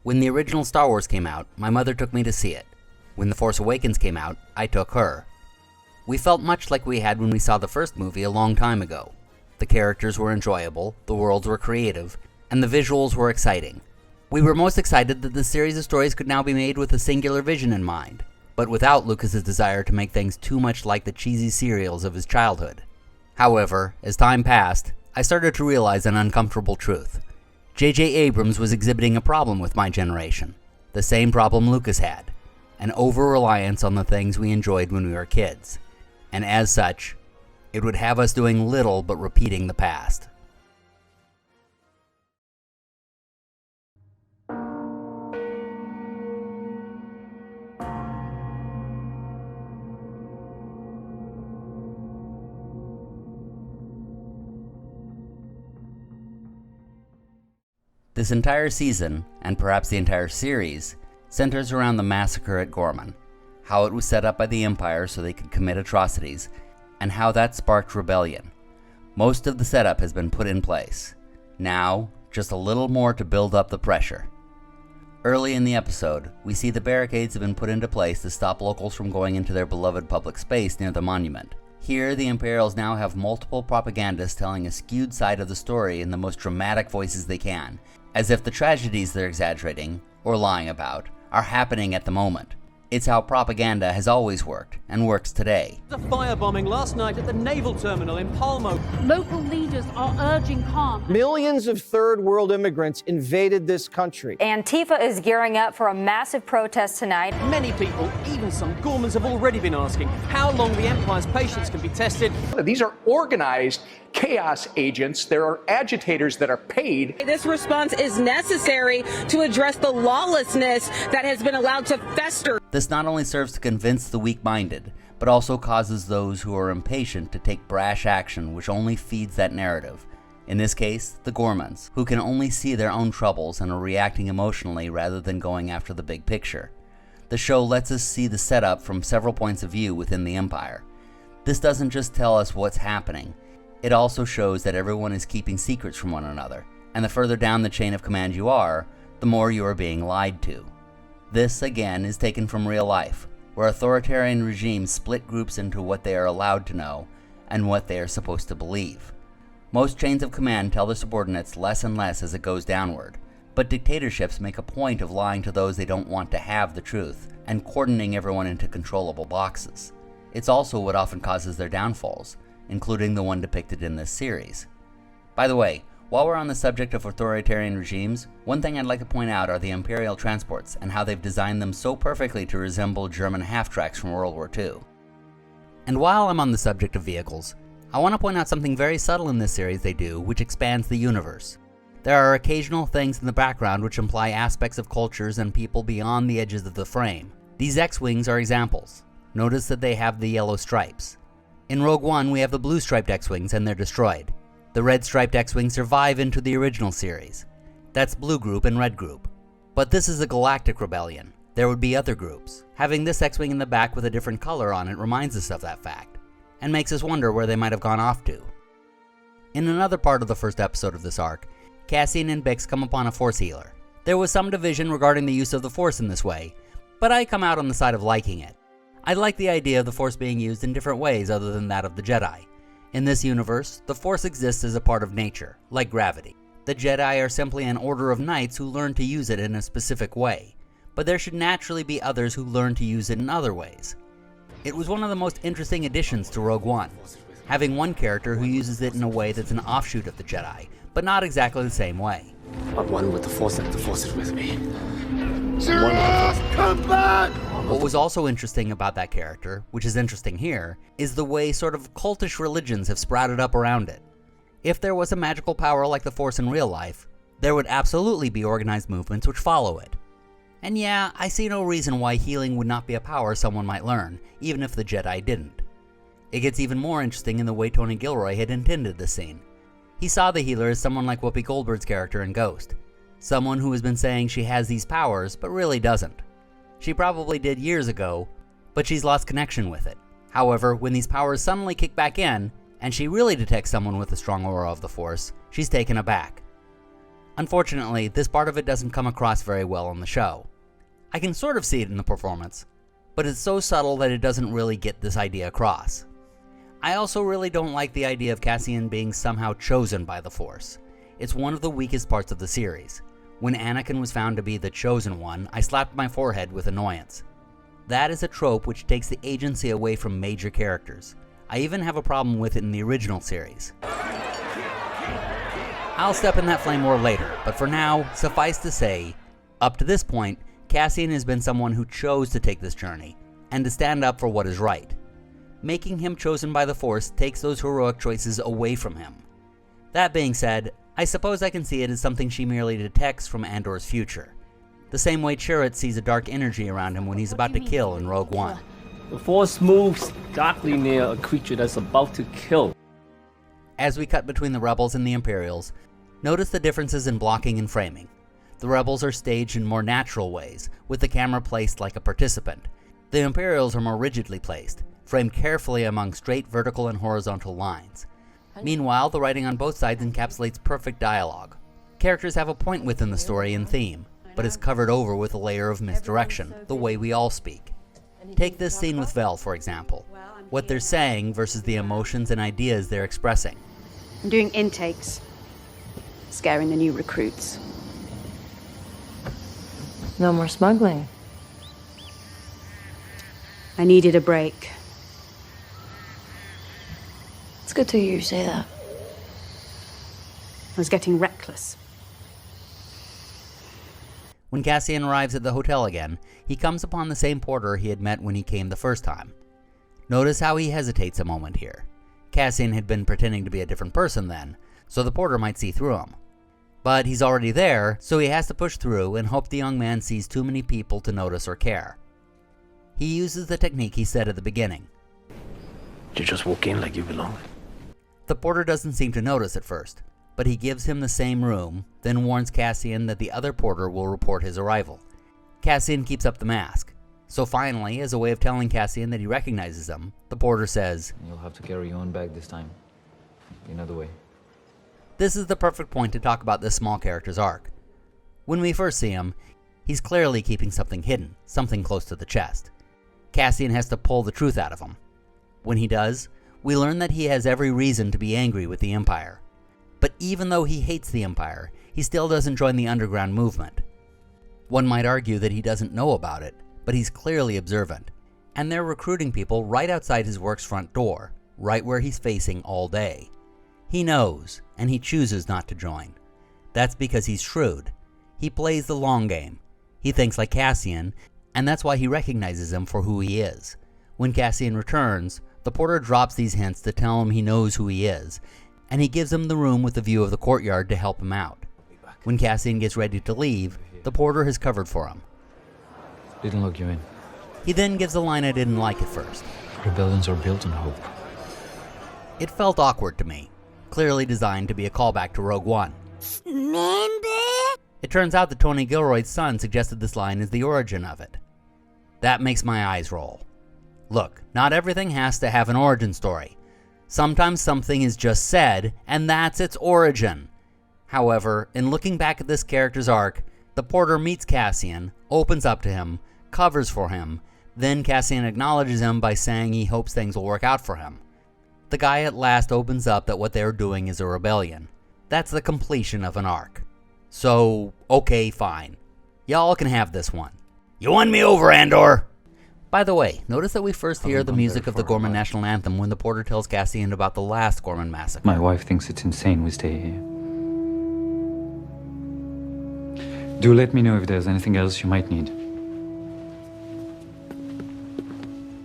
When the original Star Wars came out, my mother took me to see it. When The Force Awakens came out, I took her. We felt much like we had when we saw the first movie a long time ago. The characters were enjoyable, the worlds were creative, and the visuals were exciting. We were most excited that this series of stories could now be made with a singular vision in mind, but without Lucas's desire to make things too much like the cheesy serials of his childhood. However, as time passed, I started to realize an uncomfortable truth. J.J. Abrams was exhibiting a problem with my generation. The same problem Lucas had. An over-reliance on the things we enjoyed when we were kids. And as such, it would have us doing little but repeating the past. This entire season, and perhaps the entire series, centers around the massacre at Gorman, how it was set up by the Empire so they could commit atrocities, and how that sparked rebellion. Most of the setup has been put in place. Now, just a little more to build up the pressure. Early in the episode, we see the barricades have been put into place to stop locals from going into their beloved public space near the monument. Here, the Imperials now have multiple propagandists telling a skewed side of the story in the most dramatic voices they can, as if the tragedies they're exaggerating, or lying about, are happening at the moment. It's how propaganda has always worked, and works today. The firebombing last night at the naval terminal in Palmo. Local leaders are urging calm. Millions of third world immigrants invaded this country. Antifa is gearing up for a massive protest tonight. Many people, even some Gormans, have already been asking how long the Empire's patience can be tested. These are organized chaos agents. There are agitators that are paid. This response is necessary to address the lawlessness that has been allowed to fester. This not only serves to convince the weak-minded, but also causes those who are impatient to take brash action, which only feeds that narrative. In this case, the Gormans, who can only see their own troubles and are reacting emotionally rather than going after the big picture. The show lets us see the setup from several points of view within the Empire. This doesn't just tell us what's happening, it also shows that everyone is keeping secrets from one another, and the further down the chain of command you are, the more you are being lied to. This, again, is taken from real life, where authoritarian regimes split groups into what they are allowed to know and what they are supposed to believe. Most chains of command tell their subordinates less and less as it goes downward, but dictatorships make a point of lying to those they don't want to have the truth and cordoning everyone into controllable boxes. It's also what often causes their downfalls, including the one depicted in this series. By the way, while we're on the subject of authoritarian regimes, one thing I'd like to point out are the Imperial transports and how they've designed them so perfectly to resemble German half-tracks from World War II. And while I'm on the subject of vehicles, I want to point out something very subtle in this series they do, which expands the universe. There are occasional things in the background which imply aspects of cultures and people beyond the edges of the frame. These X-Wings are examples. Notice that they have the yellow stripes. In Rogue One, we have the blue-striped X-Wings and they're destroyed. The red-striped X-Wings survive into the original series. That's Blue Group and Red Group. But this is a galactic rebellion. There would be other groups. Having this X-Wing in the back with a different color on it reminds us of that fact, and makes us wonder where they might have gone off to. In another part of the first episode of this arc, Cassian and Bix come upon a Force healer. There was some division regarding the use of the Force in this way, but I come out on the side of liking it. I like the idea of the Force being used in different ways other than that of the Jedi. In this universe, the Force exists as a part of nature, like gravity. The Jedi are simply an order of knights who learn to use it in a specific way, but there should naturally be others who learn to use it in other ways. It was one of the most interesting additions to Rogue One, having one character who uses it in a way that's an offshoot of the Jedi, but not exactly the same way. I'm one with the Force and the Force is with me. Come back! What was also interesting about that character, which is interesting here, is the way sort of cultish religions have sprouted up around it. If there was a magical power like the Force in real life, there would absolutely be organized movements which follow it. And yeah, I see no reason why healing would not be a power someone might learn, even if the Jedi didn't. It gets even more interesting in the way Tony Gilroy had intended this scene. He saw the healer as someone like Whoopi Goldberg's character in Ghost. Someone who has been saying she has these powers, but really doesn't. She probably did years ago, but she's lost connection with it. However, when these powers suddenly kick back in, and she really detects someone with a strong aura of the Force, she's taken aback. Unfortunately, this part of it doesn't come across very well on the show. I can sort of see it in the performance, but it's so subtle that it doesn't really get this idea across. I also really don't like the idea of Cassian being somehow chosen by the Force. It's one of the weakest parts of the series. When Anakin was found to be the chosen one, I slapped my forehead with annoyance. That is a trope which takes the agency away from major characters. I even have a problem with it in the original series. I'll step in that flame more later, but for now, suffice to say, up to this point, Cassian has been someone who chose to take this journey, and to stand up for what is right. Making him chosen by the Force takes those heroic choices away from him. That being said, I suppose I can see it as something she merely detects from Andor's future. The same way Chirrut sees a dark energy around him when he's about to kill in Rogue One. The Force moves darkly near a creature that's about to kill. As we cut between the Rebels and the Imperials, notice the differences in blocking and framing. The Rebels are staged in more natural ways, with the camera placed like a participant. The Imperials are more rigidly placed, framed carefully among straight vertical and horizontal lines. Meanwhile, the writing on both sides encapsulates perfect dialogue. Characters have a point within the story and theme, but is covered over with a layer of misdirection, the way we all speak. Take this scene with Vel, for example. What they're saying versus the emotions and ideas they're expressing. I'm doing intakes. Scaring the new recruits. No more smuggling. I needed a break. It's good to hear you say that. I was getting reckless. When Cassian arrives at the hotel again, he comes upon the same porter he had met when he came the first time. Notice how he hesitates a moment here. Cassian had been pretending to be a different person then, so the porter might see through him. But he's already there, so he has to push through and hope the young man sees too many people to notice or care. He uses the technique he said at the beginning. You just walk in like you belong. The porter doesn't seem to notice at first, but he gives him the same room, then warns Cassian that the other porter will report his arrival. Cassian keeps up the mask, so finally, as a way of telling Cassian that he recognizes him, the porter says, "You'll have to carry your own bag this time. Another way." This is the perfect point to talk about this small character's arc. When we first see him, he's clearly keeping something hidden, something close to the chest. Cassian has to pull the truth out of him. When he does, we learn that he has every reason to be angry with the Empire. But even though he hates the Empire, he still doesn't join the underground movement. One might argue that he doesn't know about it, but he's clearly observant. And they're recruiting people right outside his work's front door, right where he's facing all day. He knows, and he chooses not to join. That's because he's shrewd. He plays the long game. He thinks like Cassian, and that's why he recognizes him for who he is. When Cassian returns, the porter drops these hints to tell him he knows who he is, and he gives him the room with a view of the courtyard to help him out. When Cassian gets ready to leave, the porter has covered for him. Didn't look you in. He then gives a line I didn't like at first. Rebellions are built on hope. It felt awkward to me, clearly designed to be a callback to Rogue One. It turns out that Tony Gilroy's son suggested this line as the origin of it. That makes my eyes roll. Look, not everything has to have an origin story. Sometimes something is just said, and that's its origin. However, in looking back at this character's arc, the porter meets Cassian, opens up to him, covers for him, then Cassian acknowledges him by saying he hopes things will work out for him. The guy at last opens up that what they're doing is a rebellion. That's the completion of an arc. So, okay, fine. Y'all can have this one. You won me over, Andor! By the way, notice that we first hear the music of the Gorman National Anthem when the porter tells Cassian about the last Gorman massacre. My wife thinks it's insane we stay here. Do let me know if there's anything else you might need.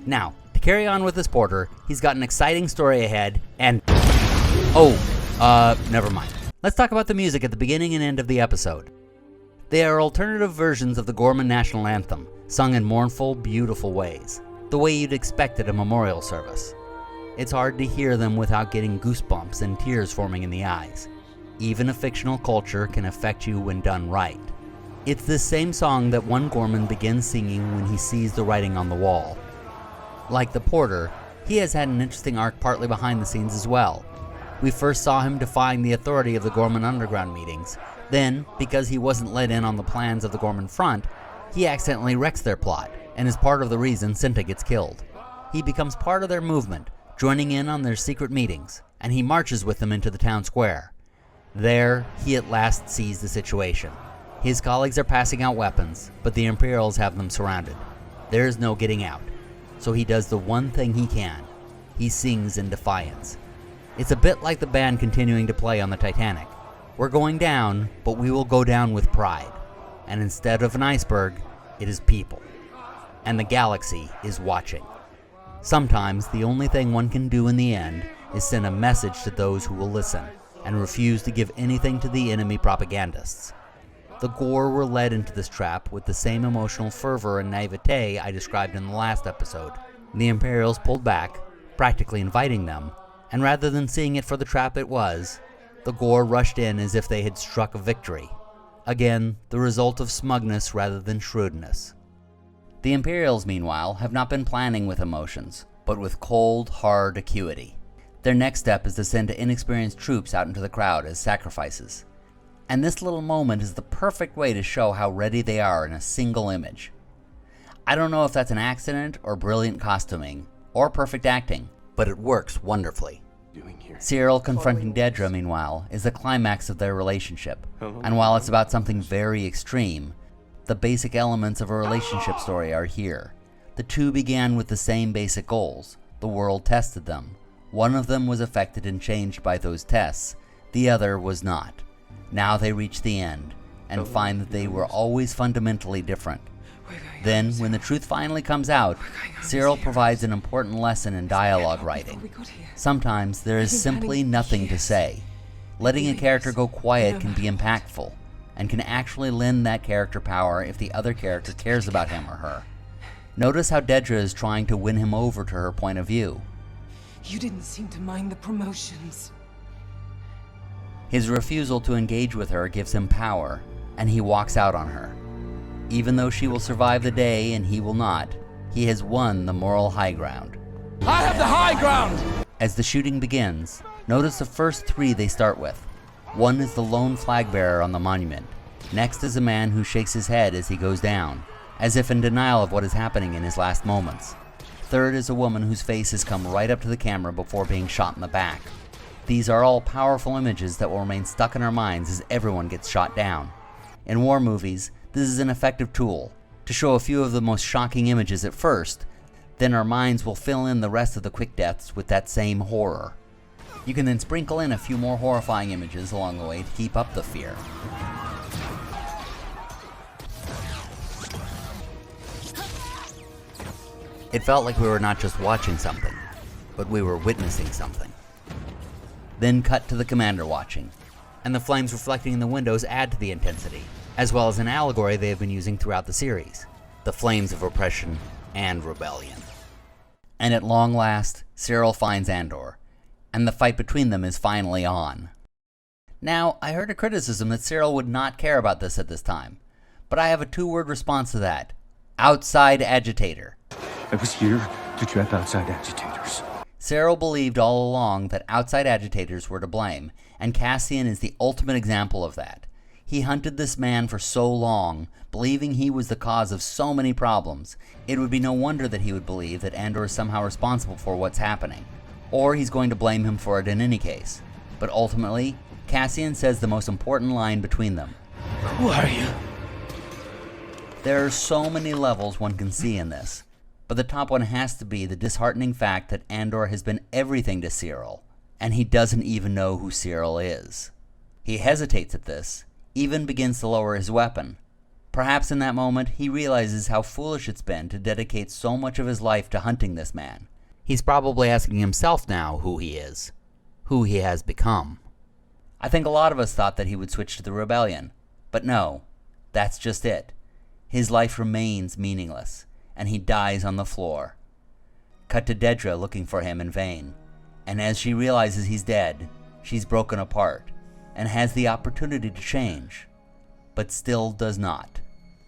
Now, to carry on with this porter, he's got an exciting story ahead, and... never mind. Let's talk about the music at the beginning and end of the episode. They are alternative versions of the Gorman National Anthem, sung in mournful, beautiful ways, the way you'd expect at a memorial service. It's hard to hear them without getting goosebumps and tears forming in the eyes. Even a fictional culture can affect you when done right. It's this same song that one Gorman begins singing when he sees the writing on the wall. Like the porter, he has had an interesting arc partly behind the scenes as well. We first saw him defying the authority of the Gorman Underground meetings, Then, because he wasn't let in on the plans of the Gorman front, he accidentally wrecks their plot, and is part of the reason Cinta gets killed. He becomes part of their movement, joining in on their secret meetings, and he marches with them into the town square. There, he at last sees the situation. His colleagues are passing out weapons, but the Imperials have them surrounded. There is no getting out, so he does the one thing he can. He sings in defiance. It's a bit like the band continuing to play on the Titanic. We're going down, but we will go down with pride. And instead of an iceberg, it is people. And the galaxy is watching. Sometimes the only thing one can do in the end is send a message to those who will listen, and refuse to give anything to the enemy propagandists. The Gore were led into this trap with the same emotional fervor and naivete I described in the last episode. The Imperials pulled back, practically inviting them, and rather than seeing it for the trap it was, the Gore rushed in as if they had struck a victory. Again, the result of smugness rather than shrewdness. The Imperials, meanwhile, have not been planning with emotions, but with cold, hard acuity. Their next step is to send inexperienced troops out into the crowd as sacrifices. And this little moment is the perfect way to show how ready they are in a single image. I don't know if that's an accident or brilliant costuming, or perfect acting, but it works wonderfully. Cyril confronting Dedra, meanwhile, is the climax of their relationship, and while it's about something very extreme, the basic elements of a relationship story are here. The two began with the same basic goals. The world tested them. One of them was affected and changed by those tests, the other was not. Now they reach the end, and find that they were always fundamentally different. Then, when the truth finally comes out, Cyril provides an important lesson in dialogue writing. Sometimes there is simply nothing to say. Letting a character go quiet can be impactful, and can actually lend that character power if the other character cares about him or her. Notice how Dedra is trying to win him over to her point of view. You didn't seem to mind the promotions. His refusal to engage with her gives him power, and he walks out on her. Even though she will survive the day and he will not, he has won the moral high ground. I have the high ground! As the shooting begins, notice the first three they start with. One is the lone flag bearer on the monument. Next is a man who shakes his head as he goes down, as if in denial of what is happening in his last moments. Third is a woman whose face has come right up to the camera before being shot in the back. These are all powerful images that will remain stuck in our minds as everyone gets shot down. In war movies, this is an effective tool to show a few of the most shocking images at first, then our minds will fill in the rest of the quick deaths with that same horror. You can then sprinkle in a few more horrifying images along the way to keep up the fear. It felt like we were not just watching something, but we were witnessing something. Then cut to the commander watching, and the flames reflecting in the windows add to the intensity, as well as an allegory they have been using throughout the series, the flames of oppression and rebellion. And at long last, Cyril finds Andor, and the fight between them is finally on. Now, I heard a criticism that Cyril would not care about this at this time, but I have a two-word response to that. Outside agitator. I was here to trap outside agitators. Cyril believed all along that outside agitators were to blame, and Cassian is the ultimate example of that. He hunted this man for so long, believing he was the cause of so many problems. It would be no wonder that he would believe that Andor is somehow responsible for what's happening, or he's going to blame him for it in any case. But ultimately, Cassian says the most important line between them. Who are you? There are so many levels one can see in this, but the top one has to be the disheartening fact that Andor has been everything to Cyril, and he doesn't even know who Cyril is. He hesitates at this, even begins to lower his weapon. Perhaps in that moment he realizes how foolish it's been to dedicate so much of his life to hunting this man. He's probably asking himself now who he is, who he has become. I think a lot of us thought that he would switch to the rebellion, but no, that's just it. His life remains meaningless, and he dies on the floor. Cut to Dedra looking for him in vain, and as she realizes he's dead, she's broken apart, and has the opportunity to change, but still does not.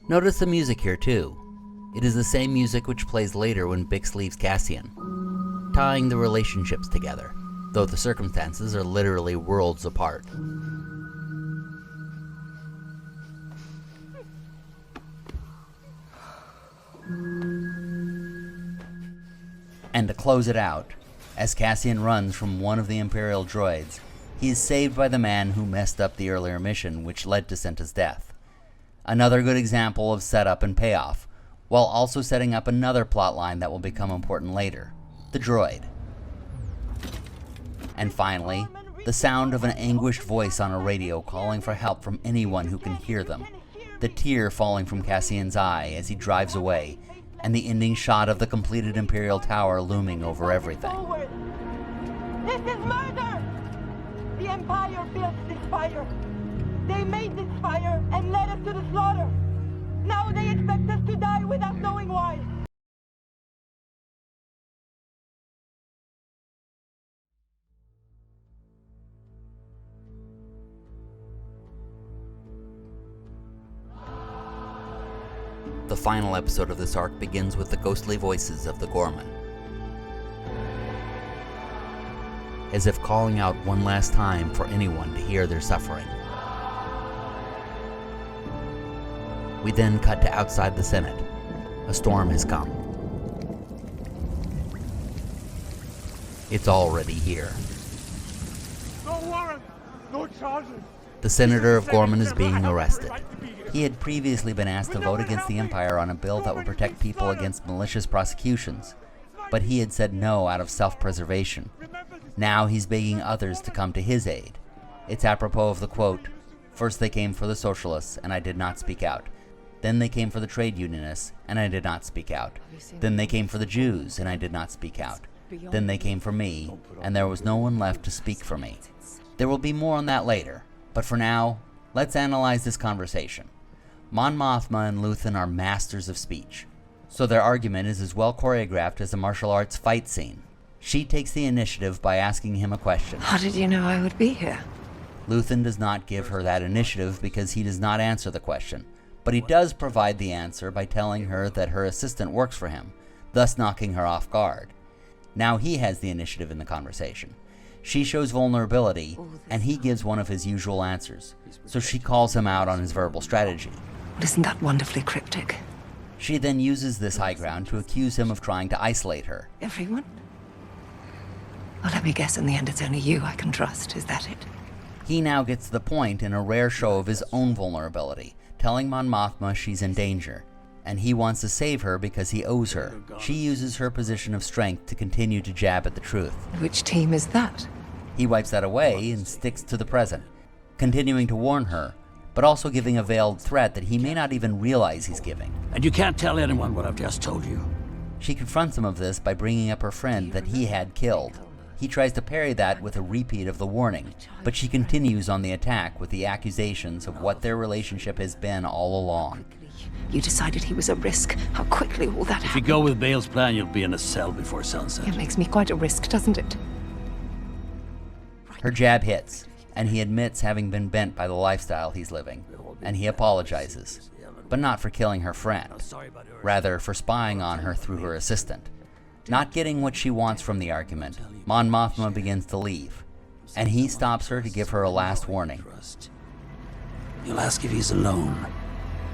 Notice the music here too. It is the same music which plays later when Bix leaves Cassian, tying the relationships together, though the circumstances are literally worlds apart. And to close it out, as Cassian runs from one of the Imperial droids, he is saved by the man who messed up the earlier mission which led to Cinta's death. Another good example of setup and payoff, while also setting up another plotline that will become important later, the droid. And finally, the sound of an anguished voice on a radio calling for help from anyone who can hear them, the tear falling from Cassian's eye as he drives away, and the ending shot of the completed Imperial Tower looming over everything. This is murder! The Empire built this fire. They made this fire and led us to the slaughter. Now they expect us to die without knowing why. The final episode of this arc begins with the ghostly voices of the Gorman, as if calling out one last time for anyone to hear their suffering. We then cut to outside the Senate. A storm has come. It's already here. No warrant, no charges. The Senator of Gorman is being arrested. He had previously been asked to vote against the Empire on a bill that would protect people against malicious prosecutions, but he had said no out of self-preservation. Now he's begging others to come to his aid. It's apropos of the quote, "First they came for the socialists, and I did not speak out. Then they came for the trade unionists, and I did not speak out. Then they came for the Jews, and I did not speak out. Then they came for me, and there was no one left to speak for me." There will be more on that later, but for now, let's analyze this conversation. Mon Mothma and Luthen are masters of speech, so their argument is as well choreographed as a martial arts fight scene. She takes the initiative by asking him a question. How did you know I would be here? Luthen does not give her that initiative because he does not answer the question, but he does provide the answer by telling her that her assistant works for him, thus knocking her off guard. Now he has the initiative in the conversation. She shows vulnerability, and he gives one of his usual answers, so she calls him out on his verbal strategy. Isn't that wonderfully cryptic? She then uses this high ground to accuse him of trying to isolate her. Everyone? Well, let me guess, in the end it's only you I can trust, is that it? He now gets to the point in a rare show of his own vulnerability, telling Mon Mothma she's in danger, and he wants to save her because he owes her. She uses her position of strength to continue to jab at the truth. Which team is that? He wipes that away and sticks to the present, continuing to warn her, but also giving a veiled threat that he may not even realize he's giving. And you can't tell anyone what I've just told you. She confronts him of this by bringing up her friend that he had killed. He tries to parry that with a repeat of the warning, but she continues on the attack with the accusations of what their relationship has been all along. You decided he was a risk. How quickly all that happened. If you go with Bale's plan, you'll be in a cell before sunset. It makes me quite a risk, doesn't it? Her jab hits, and he admits having been bent by the lifestyle he's living, and he apologizes, but not for killing her friend, rather for spying on her through her assistant. Not getting what she wants from the argument, Mon Mothma begins to leave, and he stops her to give her a last warning. You'll ask if he's alone.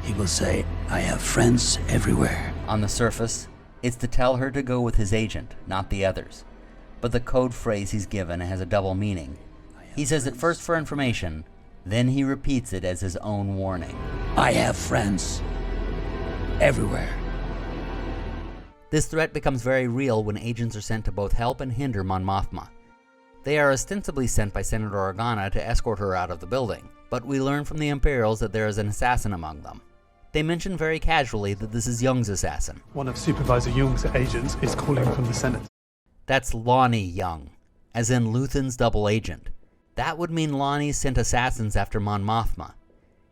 He will say, "I have friends everywhere." On the surface, it's to tell her to go with his agent, not the others. But the code phrase he's given has a double meaning. He says it first for information, then he repeats it as his own warning. I have friends everywhere. This threat becomes very real when agents are sent to both help and hinder Mon Mothma. They are ostensibly sent by Senator Organa to escort her out of the building, but we learn from the Imperials that there is an assassin among them. They mention very casually that this is Young's assassin. One of Supervisor Young's agents is calling from the Senate. That's Lonnie Young, as in Luthen's double agent. That would mean Lonnie sent assassins after Mon Mothma.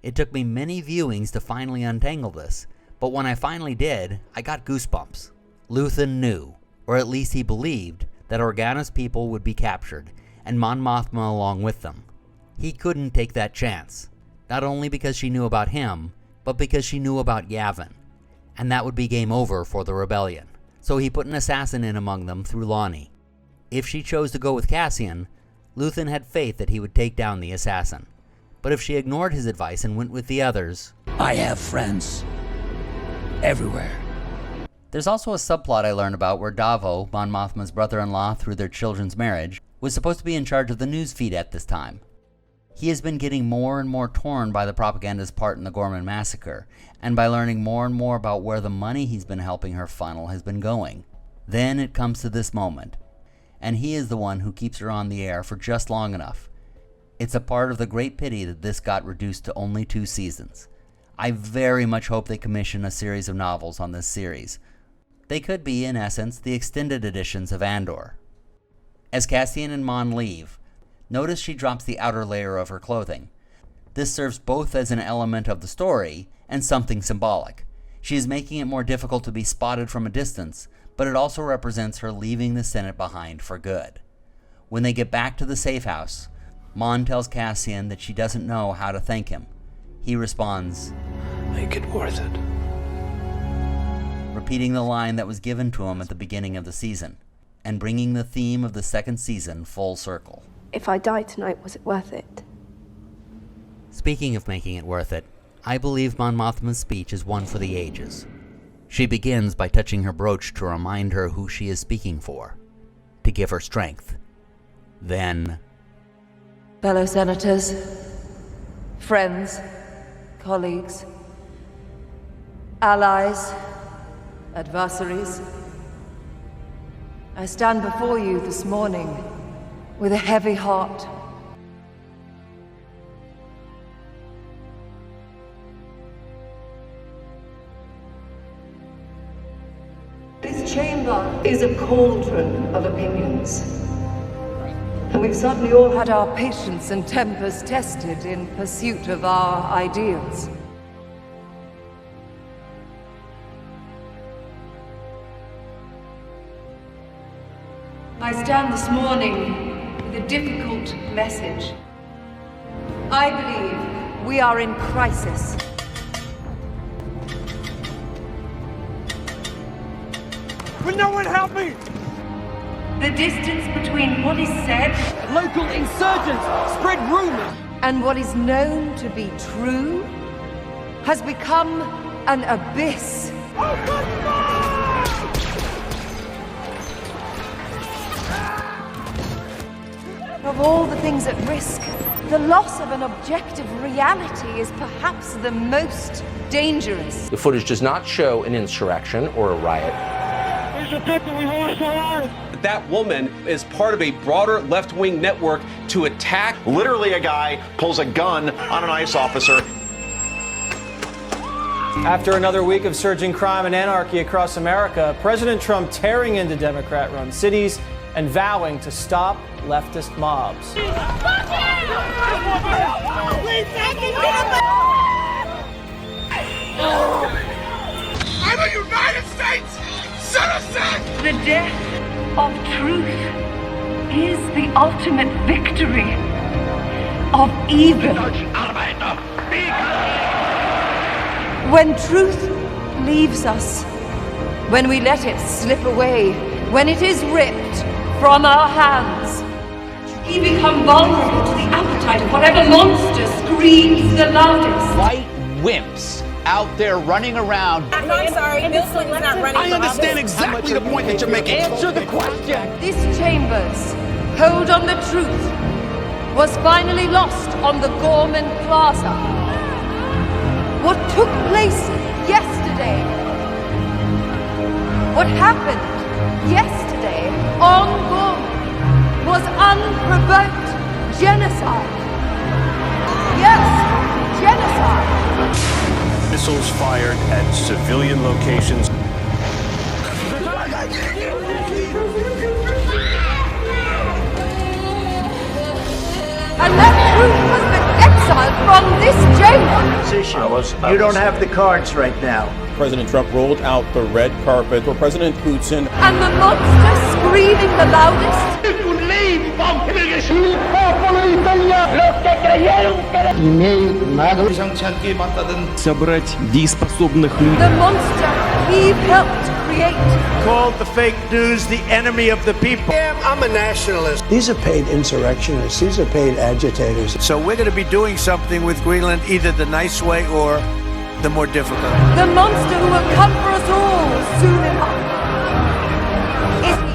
It took me many viewings to finally untangle this, but when I finally did, I got goosebumps. Luthen knew, or at least he believed, that Organa's people would be captured, and Mon Mothma along with them. He couldn't take that chance, not only because she knew about him, but because she knew about Yavin, and that would be game over for the rebellion. So he put an assassin in among them through Lonnie. If she chose to go with Cassian, Luthen had faith that he would take down the assassin. But if she ignored his advice and went with the others, I have friends everywhere. There's also a subplot I learned about where Davo, Mon Mothma's brother-in-law through their children's marriage, was supposed to be in charge of the news feed at this time. He has been getting more and more torn by the propagandist's part in the Gorman massacre, and by learning more and more about where the money he's been helping her funnel has been going. Then it comes to this moment, and he is the one who keeps her on the air for just long enough. It's a part of the great pity that this got reduced to only 2 seasons. I very much hope they commission a series of novels on this series. They could be, in essence, the extended editions of Andor. As Cassian and Mon leave, notice she drops the outer layer of her clothing. This serves both as an element of the story and something symbolic. She is making it more difficult to be spotted from a distance, but it also represents her leaving the Senate behind for good. When they get back to the safe house, Mon tells Cassian that she doesn't know how to thank him. He responds, "Make it worth it." Repeating the line that was given to him at the beginning of the season, and bringing the theme of the second season full circle. If I die tonight, was it worth it? Speaking of making it worth it, I believe Mon Mothma's speech is one for the ages. She begins by touching her brooch to remind her who she is speaking for, to give her strength. Then, fellow senators, friends, colleagues, allies, adversaries, I stand before you this morning with a heavy heart. This chamber is a cauldron of opinions. And we've certainly all had our patience and tempers tested in pursuit of our ideals. I stand this morning with a difficult message. I believe we are in crisis. Will no one help me? The distance between what is said, local insurgents spread rumors, and what is known to be true has become an abyss. Of all the things at risk, the loss of an objective reality is perhaps the most dangerous. The footage does not show an insurrection or a riot. That woman is part of a broader left-wing network to attack. Literally, a guy pulls a gun on an ICE officer. After another week of surging crime and anarchy across America, President Trump tearing into Democrat-run cities and vowing to stop leftist mobs. I'm a United States citizen! The death of truth is the ultimate victory of evil. When truth leaves us, when we let it slip away, when it is ripped from our hands, we become vulnerable to the appetite of whatever monster screams the loudest. White wimps out there running around. I'm sorry, Bill Clinton's not running. I understand exactly the point that you're making. Answer the question. This chamber's hold on the truth was finally lost on the Gorman Plaza. What took place yesterday, what happened yesterday on Gorman was unprovoked genocide. Yes, genocide. Missiles fired at civilian locations. And that truth has been exiled from this chamber. You don't have the cards right now. President Trump rolled out the red carpet for President Putin. And the monster screaming the loudest. Собрать дееспособных людей. The monster he helped create. Called the fake news the enemy of the people. I'm a nationalist. These are paid insurrectionists. These are paid agitators. So we're going to be doing something with Greenland either the nice way or the more difficult. The monster who will come for us all soon enough. If